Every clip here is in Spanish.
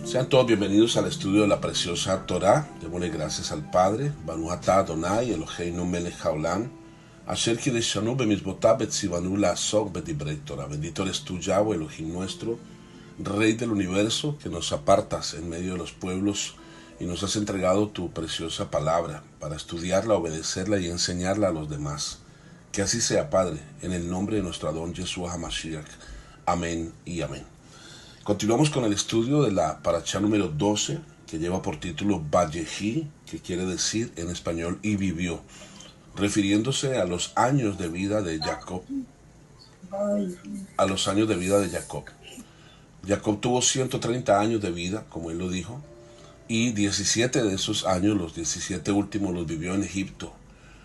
Sean todos bienvenidos al estudio de la preciosa Torá. Démosle gracias al Padre, Baruch atah Adonai, Eloheinu melech haolam, asher kideshanu b'mitzvotav betzivanu la'asok b'divrei Torah. Bendito eres tú, Yahweh, Elohim nuestro, Rey del universo, que nos apartas en medio de los pueblos y nos has entregado tu preciosa palabra para estudiarla, obedecerla y enseñarla a los demás. Que así sea, Padre, en el nombre de nuestro Adón Yeshua HaMashiach. Amén y amén. Continuamos con el estudio de la parashá número 12, que lleva por título Vayehi, que quiere decir en español y vivió, refiriéndose a los años de vida de Jacob. A los años de vida de Jacob. Jacob tuvo 130 años de vida, como él lo dijo, y 17 de esos años, los 17 últimos, los vivió en Egipto,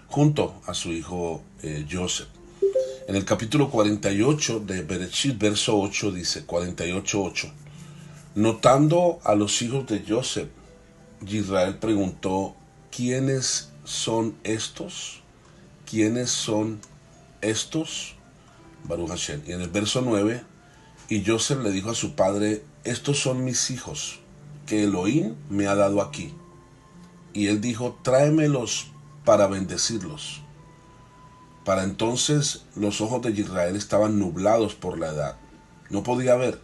junto a su hijo Joseph. En el capítulo 48 de Bereshit, verso 8, dice 48:8. Notando a los hijos de Joseph, Israel preguntó: ¿quiénes son estos? ¿Quiénes son estos? Baruch Hashem. Y en el verso 9, y Joseph le dijo a su padre: estos son mis hijos, que Elohim me ha dado aquí. Y él dijo: tráemelos para bendecirlos. Para entonces los ojos de Israel estaban nublados por la edad. No podía ver.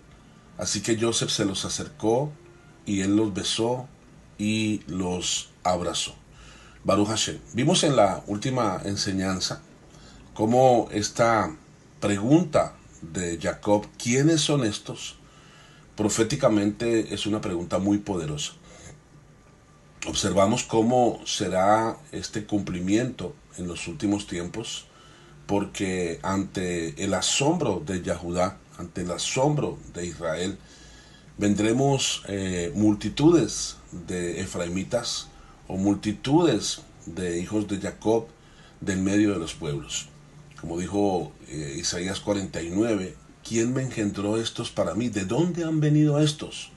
Así que Joseph se los acercó y él los besó y los abrazó. Baruch Hashem. Vimos en la última enseñanza cómo esta pregunta de Jacob, ¿quiénes son estos?, proféticamente es una pregunta muy poderosa. Observamos cómo será este cumplimiento en los últimos tiempos, porque ante el asombro de Yahudá, ante el asombro de Israel, vendremos multitudes de efraimitas o multitudes de hijos de Jacob del medio de los pueblos. Como dijo Isaías 49, ¿quién me engendró estos para mí? ¿De dónde han venido estos?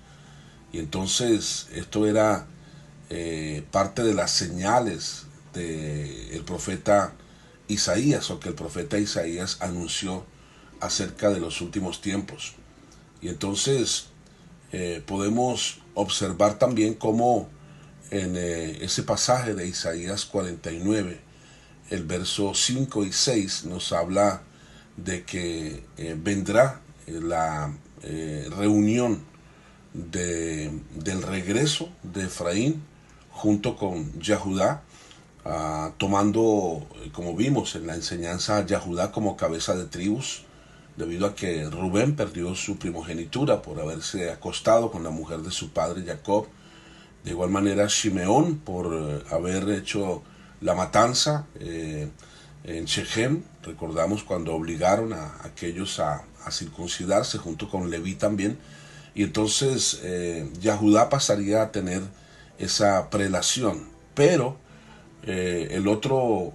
Y entonces esto era parte de las señales del profeta Isaías, o que el profeta Isaías anunció acerca de los últimos tiempos. Y entonces podemos observar también cómo en ese pasaje de Isaías 49, el verso 5 y 6 nos habla de que vendrá la reunión del regreso de Efraín junto con Yahudá, tomando, como vimos en la enseñanza, a Yahudá como cabeza de tribus, debido a que Rubén perdió su primogenitura por haberse acostado con la mujer de su padre Jacob. De igual manera Shimeón por haber hecho la matanza en Shechem. Recordamos cuando obligaron a aquellos a circuncidarse, junto con Leví también. Y entonces Yahudá pasaría a tener esa prelación. Pero el otro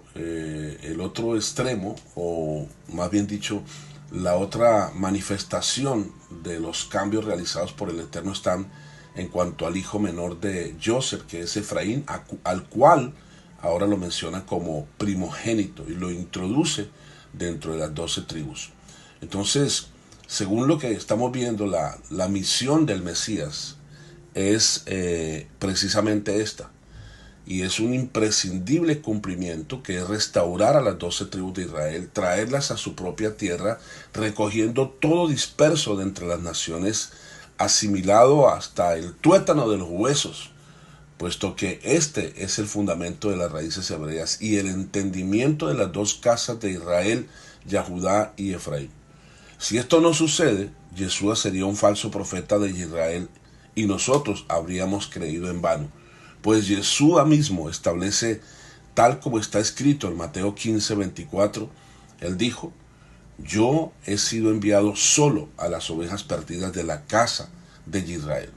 extremo, o más bien dicho, la otra manifestación de los cambios realizados por el Eterno están en cuanto al hijo menor de Joseph, que es Efraín, al cual ahora lo menciona como primogénito y lo introduce dentro de las 12 tribus. Entonces, según lo que estamos viendo, la misión del Mesías es precisamente esta. Y es un imprescindible cumplimiento, que es restaurar a las 12 tribus de Israel, traerlas a su propia tierra, recogiendo todo disperso de entre las naciones, asimilado hasta el tuétano de los huesos, puesto que este es el fundamento de las raíces hebreas y el entendimiento de las dos casas de Israel, Yahudá y Efraín. Si esto no sucede, Yeshua sería un falso profeta de Israel y nosotros habríamos creído en vano. Pues Yeshua mismo establece, tal como está escrito en Mateo 15:24, él dijo: yo he sido enviado solo a las ovejas perdidas de la casa de Israel.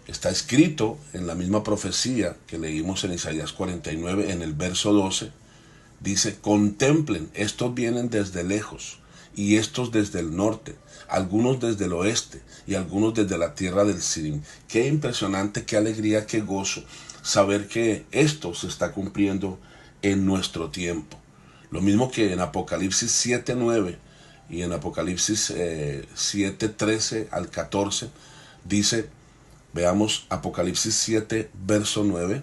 Está escrito en la misma profecía que leímos en Isaías 49, en el verso 12, dice: contemplen, estos vienen desde lejos, y estos desde el norte, algunos desde el oeste, y algunos desde la tierra del Sidim. Qué impresionante, qué alegría, qué gozo saber que esto se está cumpliendo en nuestro tiempo. Lo mismo que en Apocalipsis 7:9 y en Apocalipsis 7:13 al 14 dice: Veamos Apocalipsis 7, verso 9.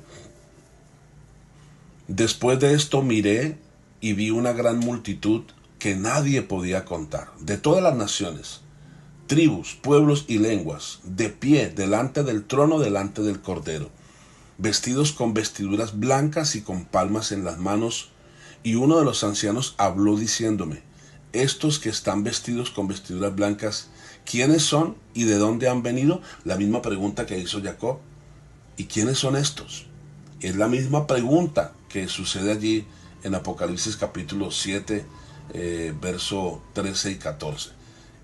Después de esto miré y vi una gran multitud que nadie podía contar, de todas las naciones, tribus, pueblos y lenguas, de pie delante del trono, delante del Cordero, vestidos con vestiduras blancas y con palmas en las manos. Y uno de los ancianos habló diciéndome: estos que están vestidos con vestiduras blancas, ¿quiénes son y de dónde han venido? La misma pregunta que hizo Jacob. ¿Y quiénes son estos? Es la misma pregunta que sucede allí en Apocalipsis capítulo 7, verso 13 y 14.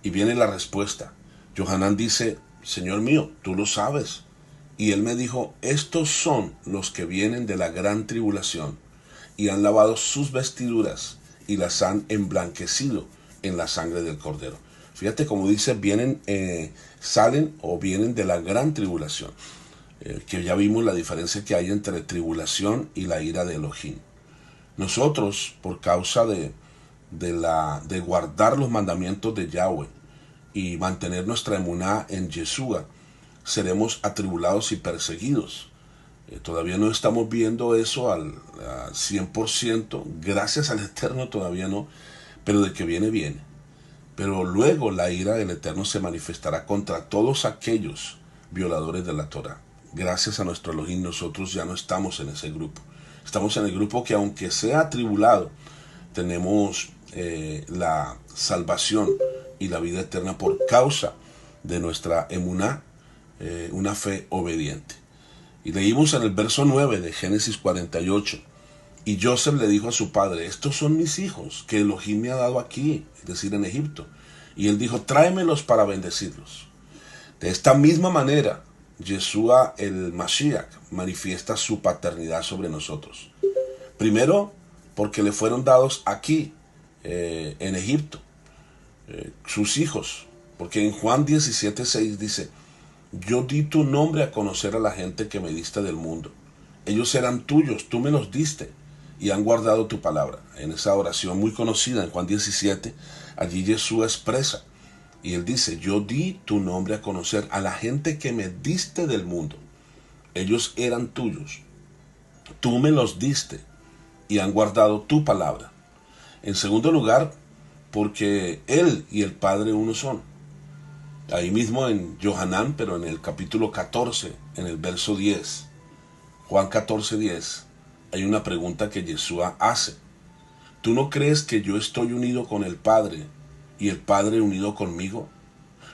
Y viene la respuesta. Johanán dice: Señor mío, tú lo sabes. Y él me dijo: estos son los que vienen de la gran tribulación, y han lavado sus vestiduras, y las han emblanquecido en la sangre del Cordero. Fíjate cómo dice, salen o vienen de la gran tribulación. Que ya vimos la diferencia que hay entre tribulación y la ira de Elohim. Nosotros, por causa de guardar los mandamientos de Yahweh y mantener nuestra emuná en Yeshua, seremos atribulados y perseguidos. Todavía no estamos viendo eso al 100%, gracias al Eterno todavía no, pero de que viene, viene. Pero luego la ira del Eterno se manifestará contra todos aquellos violadores de la Torah. Gracias a nuestro Elohim nosotros ya no estamos en ese grupo. Estamos en el grupo que, aunque sea atribulado, tenemos la salvación y la vida eterna por causa de nuestra emuná, una fe obediente. Y leímos en el verso 9 de Génesis 48. Y Joseph le dijo a su padre: estos son mis hijos que Elohim me ha dado aquí, es decir, en Egipto. Y él dijo: tráemelos para bendecirlos. De esta misma manera, Yeshua el Mashiach manifiesta su paternidad sobre nosotros. Primero, porque le fueron dados aquí, en Egipto, sus hijos. Porque en Juan 17:6 dice: yo di tu nombre a conocer a la gente que me diste del mundo. Ellos eran tuyos, tú me los diste y han guardado tu palabra. En esa oración muy conocida en Juan 17, allí Jesús expresa, y él dice: yo di tu nombre a conocer a la gente que me diste del mundo. Ellos eran tuyos, tú me los diste y han guardado tu palabra. En segundo lugar, porque él y el Padre uno son. Ahí mismo en Johanán, pero en el capítulo 14, en el verso 10, Juan 14:10, hay una pregunta que Yeshua hace. ¿Tú no crees que yo estoy unido con el Padre y el Padre unido conmigo?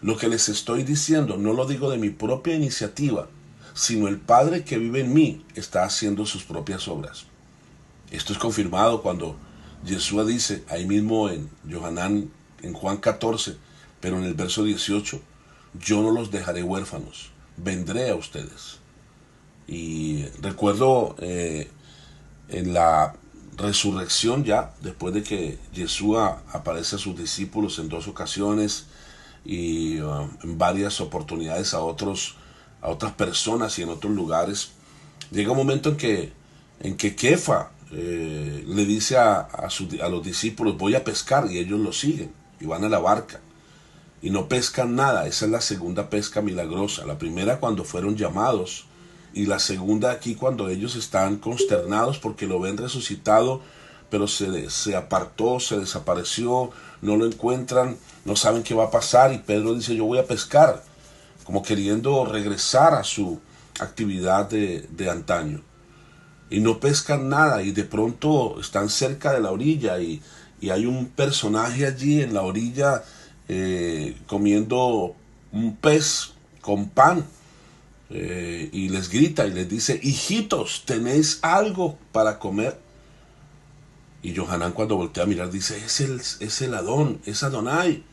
Lo que les estoy diciendo no lo digo de mi propia iniciativa, sino el Padre que vive en mí está haciendo sus propias obras. Esto es confirmado cuando Yeshua dice, ahí mismo en Johanán, en Juan 14, pero en el verso 18, yo no los dejaré huérfanos, vendré a ustedes. Y recuerdo en la resurrección ya, después de que Yeshua aparece a sus discípulos en 2 ocasiones y en varias oportunidades a otras personas y en otros lugares, llega un momento en que Kefa le dice a los discípulos: voy a pescar, y ellos lo siguen y van a la barca y no pescan nada. Esa es la segunda pesca milagrosa. La primera cuando fueron llamados, y la segunda aquí cuando ellos están consternados porque lo ven resucitado, pero se apartó, se desapareció, no lo encuentran, no saben qué va a pasar, y Pedro dice: yo voy a pescar, como queriendo regresar a su actividad de antaño. Y no pescan nada, y de pronto están cerca de la orilla, y hay un personaje allí en la orilla comiendo un pez con pan, y les grita y les dice: hijitos, ¿tenéis algo para comer? Y Johanán, cuando voltea a mirar, dice: es el Adón, es Adonai.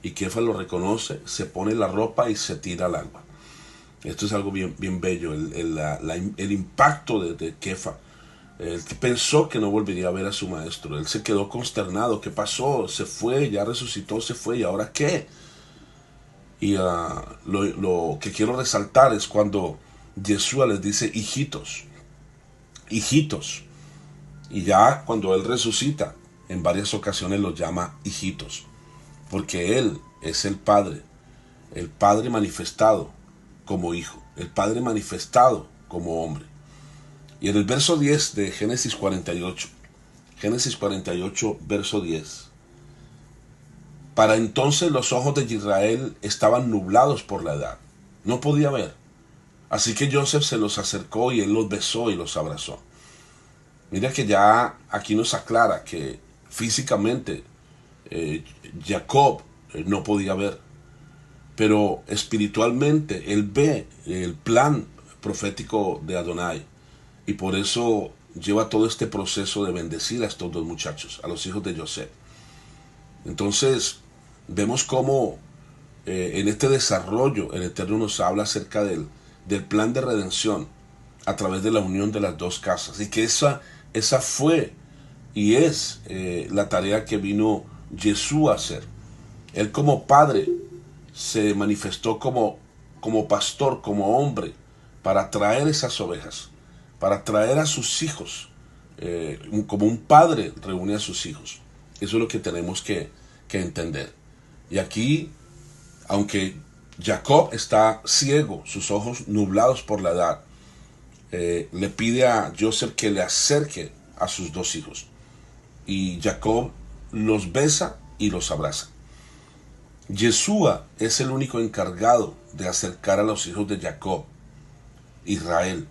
Y Kefa lo reconoce, se pone la ropa y se tira al agua. Esto es algo bien, bien bello, el impacto de Kefa. Él pensó que no volvería a ver a su maestro. Él se quedó consternado. ¿Qué pasó? Se fue, ya resucitó, se fue, ¿y ahora qué? Y lo que quiero resaltar es cuando Yeshua les dice: hijitos, hijitos. Y ya cuando él resucita, en varias ocasiones los llama hijitos, porque él es el Padre manifestado como hijo. el Padre manifestado como hombre. Y en el verso 10 de Génesis 48, verso 10, para entonces los ojos de Israel estaban nublados por la edad, no podía ver. Así que Joseph se los acercó y él los besó y los abrazó. Mira que ya aquí nos aclara que físicamente Jacob no podía ver, pero espiritualmente él ve el plan profético de Adonai y por eso lleva todo este proceso de bendecir a estos dos muchachos, a los hijos de José. Entonces vemos cómo en este desarrollo el Eterno nos habla acerca del plan de redención a través de la unión de las dos casas, y que esa fue y es la tarea que vino Jesús a hacer. Él como padre se manifestó como pastor, como hombre, para traer esas ovejas, para traer a sus hijos, como un padre reúne a sus hijos. Eso es lo que tenemos que entender. Y aquí, aunque Jacob está ciego, sus ojos nublados por la edad, le pide a Joseph que le acerque a sus dos hijos. Y Jacob los besa y los abraza. Yeshua es el único encargado de acercar a los hijos de Jacob, Israel.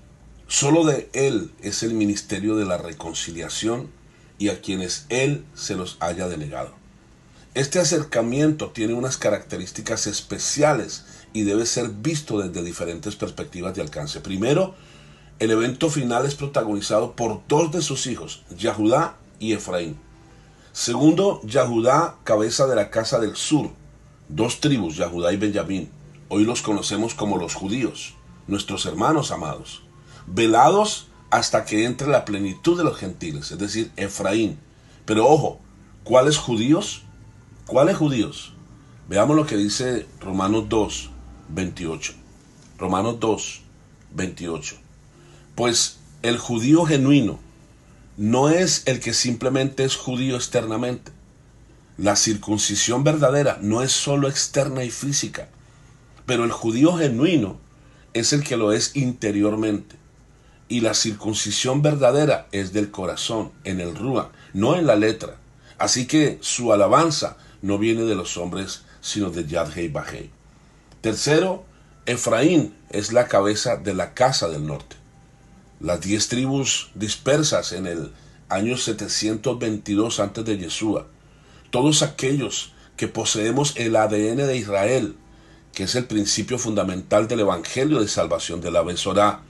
Solo de él es el ministerio de la reconciliación y a quienes él se los haya delegado. Este acercamiento tiene unas características especiales y debe ser visto desde diferentes perspectivas de alcance. Primero, el evento final es protagonizado por dos de sus hijos, Yahudá y Efraín. Segundo, Yahudá, cabeza de la casa del sur, dos tribus, Yahudá y Benjamín. Hoy los conocemos como los judíos, nuestros hermanos amados, velados hasta que entre la plenitud de los gentiles, es decir, Efraín. Pero ojo, ¿cuáles judíos? ¿Cuáles judíos? Veamos lo que dice Romanos 2, 28. Romanos 2, 28. Pues el judío genuino no es el que simplemente es judío externamente. La circuncisión verdadera no es solo externa y física, pero el judío genuino es el que lo es interiormente. Y la circuncisión verdadera es del corazón, en el Ruach, no en la letra. Así que su alabanza no viene de los hombres, sino de Yad Hei Bajei. Tercero, Efraín es la cabeza de la casa del norte. Las 10 tribus dispersas en el año 722 antes de Yeshua. Todos aquellos que poseemos el ADN de Israel, que es el principio fundamental del evangelio de salvación de la Besorá,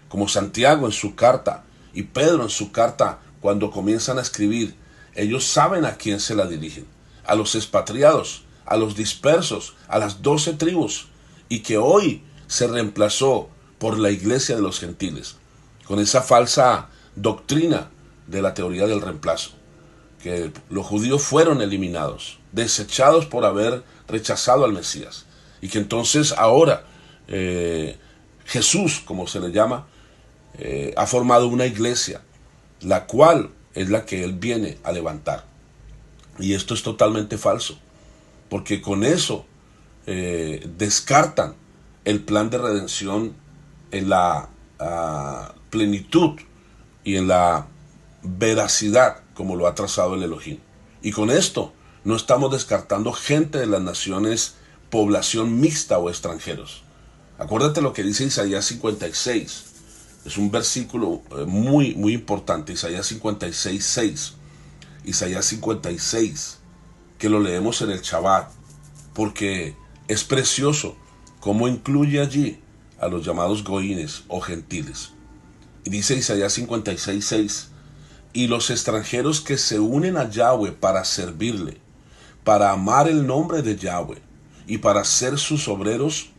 como Santiago en su carta y Pedro en su carta cuando comienzan a escribir, ellos saben a quién se la dirigen, a los expatriados, a los dispersos, a las 12 tribus, y que hoy se reemplazó por la iglesia de los gentiles, con esa falsa doctrina de la teoría del reemplazo, que los judíos fueron eliminados, desechados por haber rechazado al Mesías, y que entonces ahora Jesús, como se le llama, ha formado una iglesia, la cual es la que él viene a levantar. Y esto es totalmente falso, porque con eso descartan el plan de redención en la plenitud y en la veracidad como lo ha trazado el Elohim. Y con esto no estamos descartando gente de las naciones, población mixta o extranjeros. Acuérdate lo que dice Isaías 56. Es un versículo muy importante, Isaías 56, 6. Isaías 56, que lo leemos en el Shabbat, porque es precioso cómo incluye allí a los llamados goínes o gentiles. Y dice Isaías 56, 6, y los extranjeros que se unen a Yahweh para servirle, para amar el nombre de Yahweh y para ser sus obreros,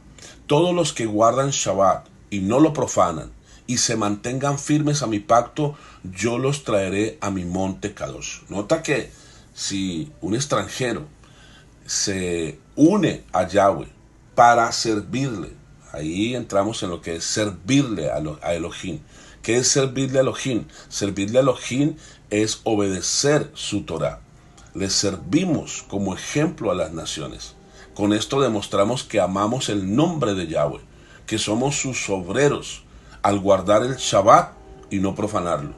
todos los que guardan Shabbat y no lo profanan y se mantengan firmes a mi pacto, yo los traeré a mi monte Kadosh. Nota que si un extranjero se une a Yahweh para servirle, ahí entramos en lo que es servirle a Elohim. ¿Qué es servirle a Elohim? Servirle a Elohim es obedecer su Torah. Le servimos como ejemplo a las naciones. Con esto demostramos que amamos el nombre de Yahweh, que somos sus obreros al guardar el Shabbat y no profanarlo,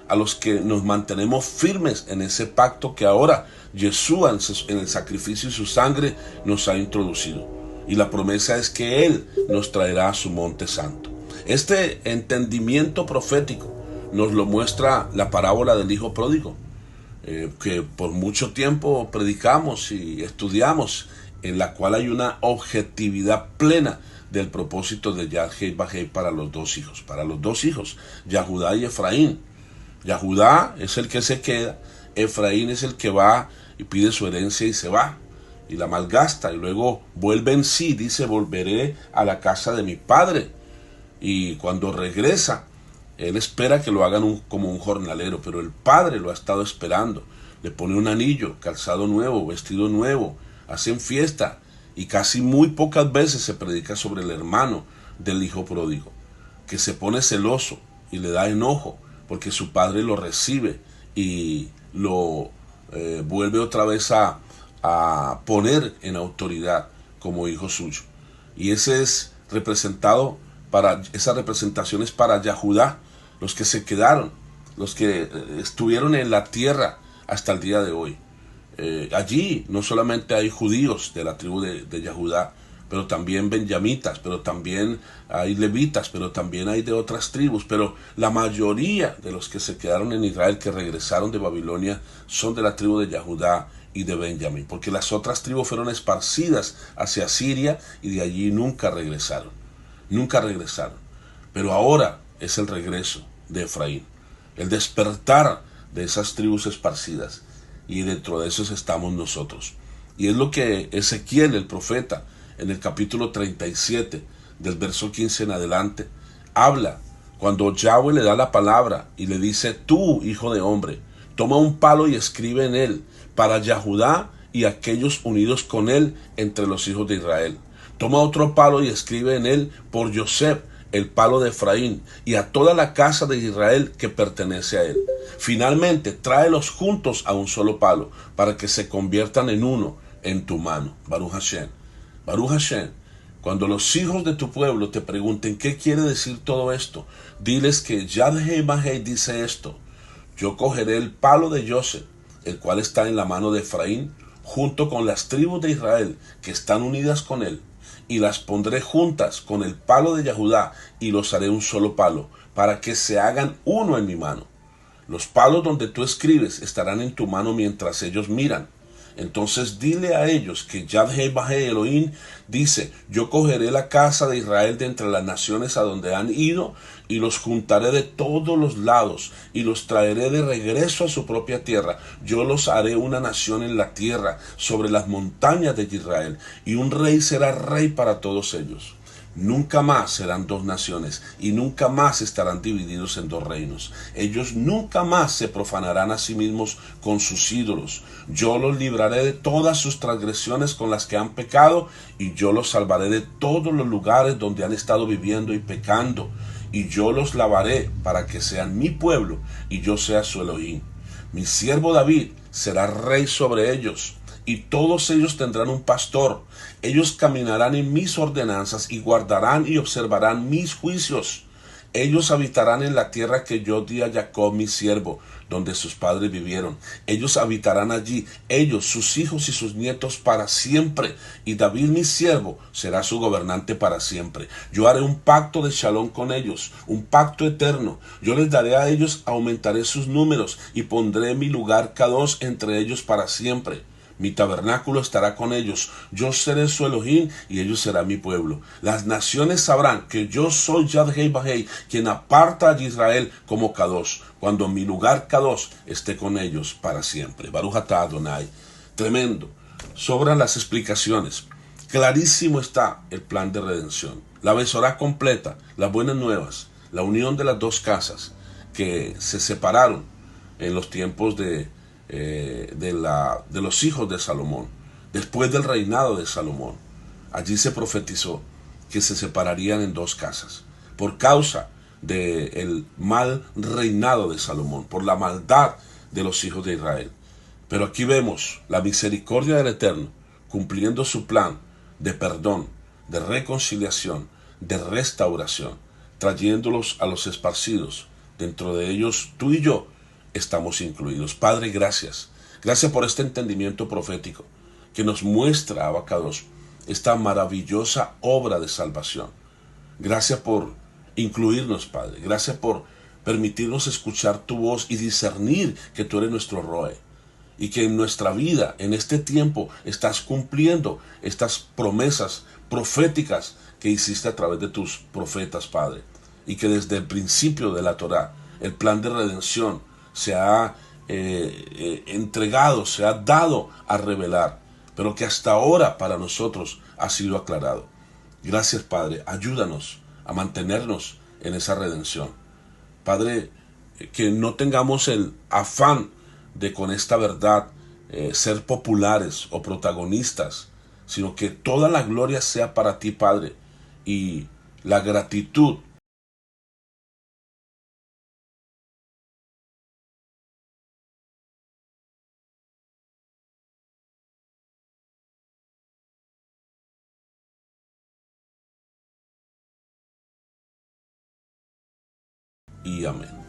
a los que nos mantenemos firmes en ese pacto que ahora Yeshua en el sacrificio y su sangre nos ha introducido. Y la promesa es que Él nos traerá a su monte santo. Este entendimiento profético nos lo muestra la parábola del hijo pródigo, que por mucho tiempo predicamos y estudiamos, en la cual hay una objetividad plena del propósito de Yad-Heh Vah-Heh para los dos hijos, Yahudá y Efraín. Yahudá es el que se queda, Efraín es el que va y pide su herencia y se va, y la malgasta, y luego vuelve en sí, dice, volveré a la casa de mi padre. Y cuando regresa, él espera que lo hagan como un jornalero, pero el padre lo ha estado esperando. Le pone un anillo, calzado nuevo, vestido nuevo, hacen fiesta, y casi muy pocas veces se predica sobre el hermano del hijo pródigo, que se pone celoso y le da enojo porque su padre lo recibe y lo vuelve otra vez a poner en autoridad como hijo suyo. Y ese es representado esa representación es para Yahudá, los que se quedaron, los que estuvieron en la tierra hasta el día de hoy. Allí no solamente hay judíos de la tribu de Yahudá, pero también benjamitas, pero también hay levitas, pero también hay de otras tribus, pero la mayoría de los que se quedaron en Israel, que regresaron de Babilonia, son de la tribu de Yahudá y de Benjamín, porque las otras tribus fueron esparcidas hacia Siria y de allí nunca regresaron, pero ahora es el regreso de Efraín, el despertar de esas tribus esparcidas, y dentro de esos estamos nosotros. Y es lo que Ezequiel, el profeta, en el capítulo 37, del verso 15 en adelante, habla cuando Yahweh le da la palabra y le dice: tú, hijo de hombre, toma un palo y escribe en él para Yahudá y aquellos unidos con él entre los hijos de Israel. Toma otro palo y escribe en él por Yosef, el palo de Efraín, y a toda la casa de Israel que pertenece a él. Finalmente, tráelos juntos a un solo palo, para que se conviertan en uno en tu mano. Baruch Hashem. Baruch Hashem. Cuando los hijos de tu pueblo te pregunten qué quiere decir todo esto, diles que Yad-Heh Vah-Heh dice esto: yo cogeré el palo de Yosef, el cual está en la mano de Efraín, junto con las tribus de Israel que están unidas con él, y las pondré juntas con el palo de Yahudá, y los haré un solo palo, para que se hagan uno en mi mano. Los palos donde tú escribes estarán en tu mano mientras ellos miran. Entonces dile a ellos que Yad-Heh Vah-Heh Elohim dice: yo cogeré la casa de Israel de entre las naciones a donde han ido, y los juntaré de todos los lados, y los traeré de regreso a su propia tierra. Yo los haré una nación en la tierra, sobre las montañas de Israel, y un rey será rey para todos ellos. Nunca más serán dos naciones, y nunca más estarán divididos en dos reinos. Ellos nunca más se profanarán a sí mismos con sus ídolos. Yo los libraré de todas sus transgresiones con las que han pecado, y yo los salvaré de todos los lugares donde han estado viviendo y pecando. Y yo los lavaré para que sean mi pueblo, y yo sea su Elohim. Mi siervo David será rey sobre ellos, y todos ellos tendrán un pastor. Ellos caminarán en mis ordenanzas y guardarán y observarán mis juicios. Ellos habitarán en la tierra que yo di a Jacob mi siervo, donde sus padres vivieron. Ellos habitarán allí, ellos, sus hijos y sus nietos para siempre. Y David mi siervo será su gobernante para siempre. Yo haré un pacto de shalom con ellos, un pacto eterno. Yo les daré a ellos, aumentaré sus números y pondré mi lugar Kadosh entre ellos para siempre. Mi tabernáculo estará con ellos, yo seré su Elohim y ellos serán mi pueblo. Las naciones sabrán que yo soy Yad-Heh Vah-Heh, quien aparta a Israel como Kadosh, cuando mi lugar Kadosh esté con ellos para siempre. Baruch atah Adonai. Tremendo. Sobran las explicaciones. Clarísimo está el plan de redención. La Besorá completa, las buenas nuevas, la unión de las dos casas que se separaron en los tiempos de los hijos de Salomón, después del reinado de Salomón. Allí se profetizó que se separarían en dos casas, por causa del mal reinado de Salomón, por la maldad de los hijos de Israel. Pero aquí vemos la misericordia del Eterno, cumpliendo su plan de perdón, de reconciliación, de restauración, trayéndolos a los esparcidos. Dentro de ellos, tú y yo estamos incluidos. Padre, gracias. Gracias por este entendimiento profético que nos muestra, Abacados, esta maravillosa obra de salvación. Gracias por incluirnos, Padre. Gracias por permitirnos escuchar tu voz y discernir que tú eres nuestro Roe. Y que en nuestra vida, en este tiempo, estás cumpliendo estas promesas proféticas que hiciste a través de tus profetas, Padre. Y que desde el principio de la Torá, el plan de redención se ha entregado, se ha dado a revelar, pero que hasta ahora para nosotros ha sido aclarado. Gracias, Padre. Ayúdanos a mantenernos en esa redención. Padre, que no tengamos el afán de con esta verdad ser populares o protagonistas, sino que toda la gloria sea para ti, Padre, y la gratitud. Y amén.